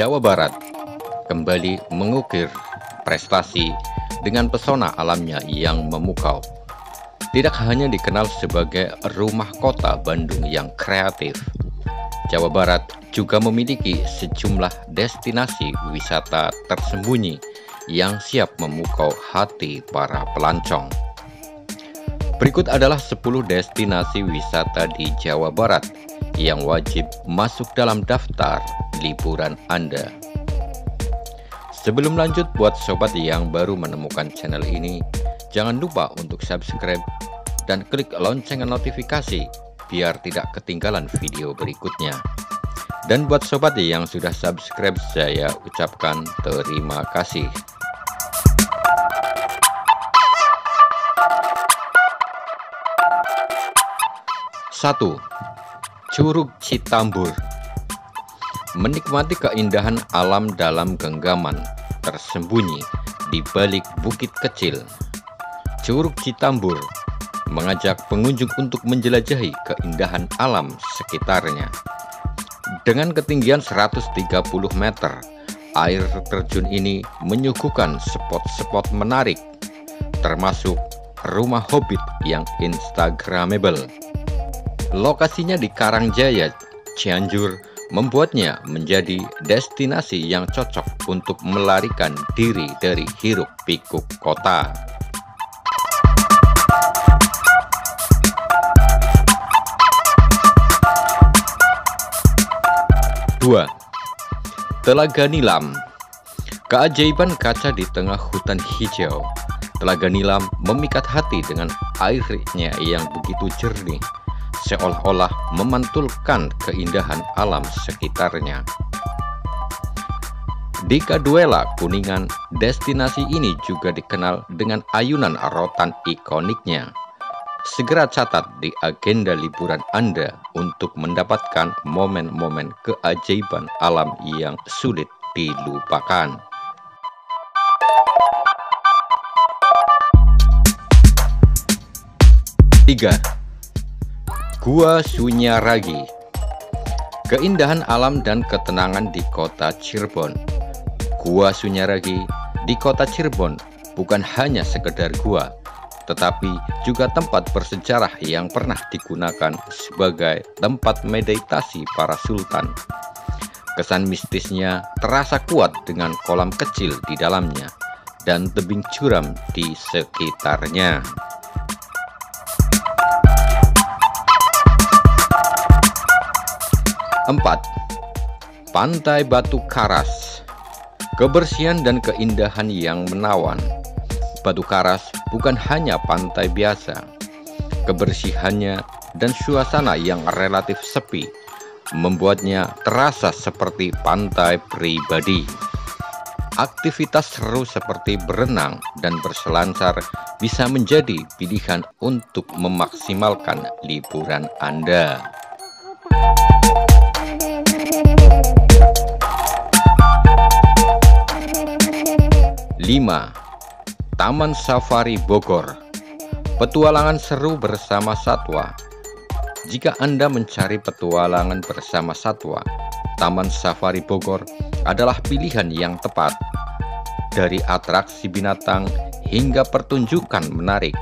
Jawa Barat kembali mengukir prestasi dengan pesona alamnya yang memukau. Tidak hanya dikenal sebagai rumah kota Bandung yang kreatif, Jawa Barat juga memiliki sejumlah destinasi wisata tersembunyi yang siap memukau hati para pelancong. Berikut adalah 10 destinasi wisata di Jawa Barat yang wajib masuk dalam daftar liburan Anda. Sebelum lanjut, buat sobat yang baru menemukan channel ini, jangan lupa untuk subscribe dan klik lonceng notifikasi biar tidak ketinggalan video berikutnya. Dan buat sobat yang sudah subscribe, saya ucapkan terima kasih. 1. Curug Citambur. Menikmati keindahan alam dalam genggaman tersembunyi di balik bukit kecil, Curug Citambur mengajak pengunjung untuk menjelajahi keindahan alam sekitarnya. Dengan ketinggian 130 meter, air terjun ini menyuguhkan spot-spot menarik, termasuk rumah hobbit yang instagramable. Lokasinya di Karangjaya, Cianjur, membuatnya menjadi destinasi yang cocok untuk melarikan diri dari hiruk-pikuk kota. Dua, Telaga Nilam. Keajaiban kaca di tengah hutan hijau, Telaga Nilam memikat hati dengan airnya yang begitu jernih, seolah-olah memantulkan keindahan alam sekitarnya. Di Kaduela, Kuningan, destinasi ini juga dikenal dengan ayunan rotan ikoniknya. Segera catat di agenda liburan Anda untuk mendapatkan momen-momen keajaiban alam yang sulit dilupakan. 3. Gua Sunyaragi. Keindahan alam dan ketenangan di kota Cirebon. Gua Sunyaragi di kota Cirebon bukan hanya sekedar gua, tetapi juga tempat bersejarah yang pernah digunakan sebagai tempat meditasi para sultan. Kesan mistisnya terasa kuat dengan kolam kecil di dalamnya dan tebing curam di sekitarnya. 4. Pantai Batu Karas. Kebersihan dan keindahan yang menawan. Batu Karas bukan hanya pantai biasa. Kebersihannya dan suasana yang relatif sepi membuatnya terasa seperti pantai pribadi. Aktivitas seru seperti berenang dan berselancar bisa menjadi pilihan untuk memaksimalkan liburan Anda. 5. Taman Safari Bogor. Petualangan seru bersama satwa. Jika Anda mencari petualangan bersama satwa, Taman Safari Bogor adalah pilihan yang tepat. Dari atraksi binatang hingga pertunjukan menarik,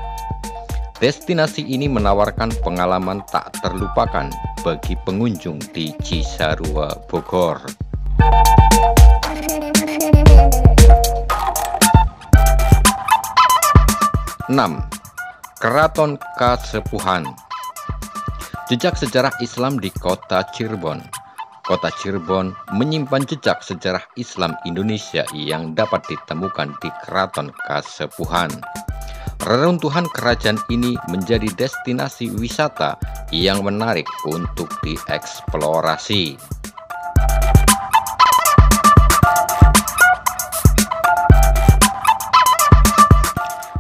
destinasi ini menawarkan pengalaman tak terlupakan bagi pengunjung di Cisarua, Bogor. 6. Keraton Kasepuhan. Jejak sejarah Islam di kota Cirebon. Kota Cirebon menyimpan jejak sejarah Islam Indonesia yang dapat ditemukan di Keraton Kasepuhan. Reruntuhan kerajaan ini menjadi destinasi wisata yang menarik untuk dieksplorasi.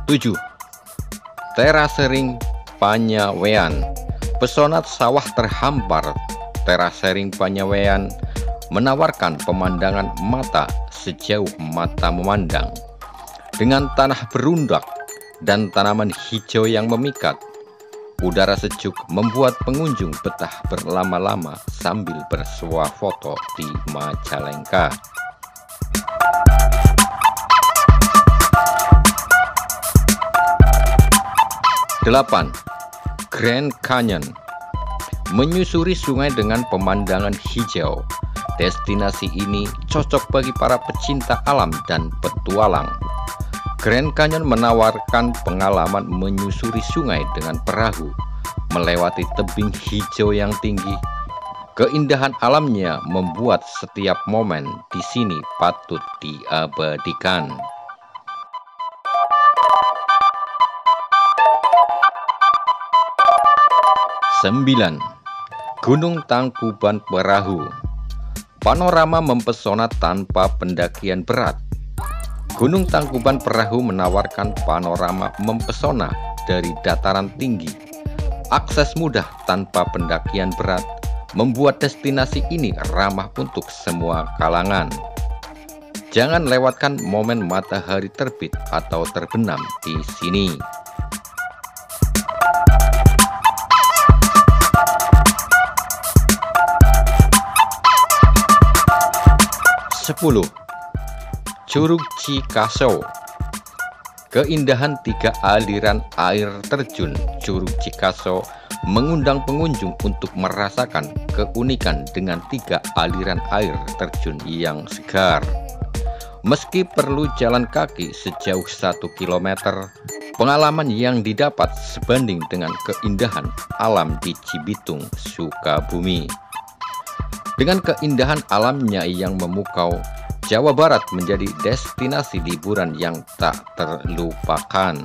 7. Terasering Panyawean. Pesona sawah terhampar Terasering Panyawean menawarkan pemandangan mata sejauh mata memandang. Dengan tanah berundak dan tanaman hijau yang memikat, udara sejuk membuat pengunjung betah berlama-lama sambil bersuah foto di Majalengka. 8. Grand Canyon. Menyusuri sungai dengan pemandangan hijau. Destinasi ini cocok bagi para pecinta alam dan petualang. Grand Canyon menawarkan pengalaman menyusuri sungai dengan perahu, melewati tebing hijau yang tinggi. Keindahan alamnya membuat setiap momen di sini patut diabadikan. 9. Gunung Tangkuban Perahu. Panorama mempesona tanpa pendakian berat. Gunung Tangkuban Perahu menawarkan panorama mempesona dari dataran tinggi. Akses mudah tanpa pendakian berat membuat destinasi ini ramah untuk semua kalangan. Jangan lewatkan momen matahari terbit atau terbenam di sini. 10. Curug Cikaso. Keindahan 3 aliran air terjun Curug Cikaso mengundang pengunjung untuk merasakan keunikan dengan 3 aliran air terjun yang segar. Meski perlu jalan kaki sejauh 1 km, pengalaman yang didapat sebanding dengan keindahan alam di Cibitung, Sukabumi. Dengan keindahan alamnya yang memukau, Jawa Barat menjadi destinasi liburan yang tak terlupakan.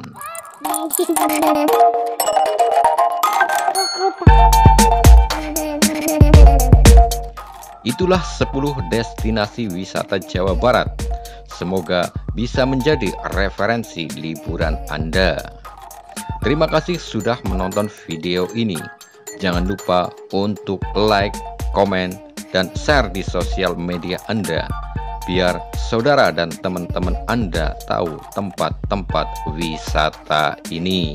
Itulah 10 destinasi wisata Jawa Barat. Semoga bisa menjadi referensi liburan Anda. Terima kasih sudah menonton video ini. Jangan lupa untuk like, komen, dan share di sosial media Anda, biar saudara dan teman-teman Anda tahu tempat-tempat wisata ini.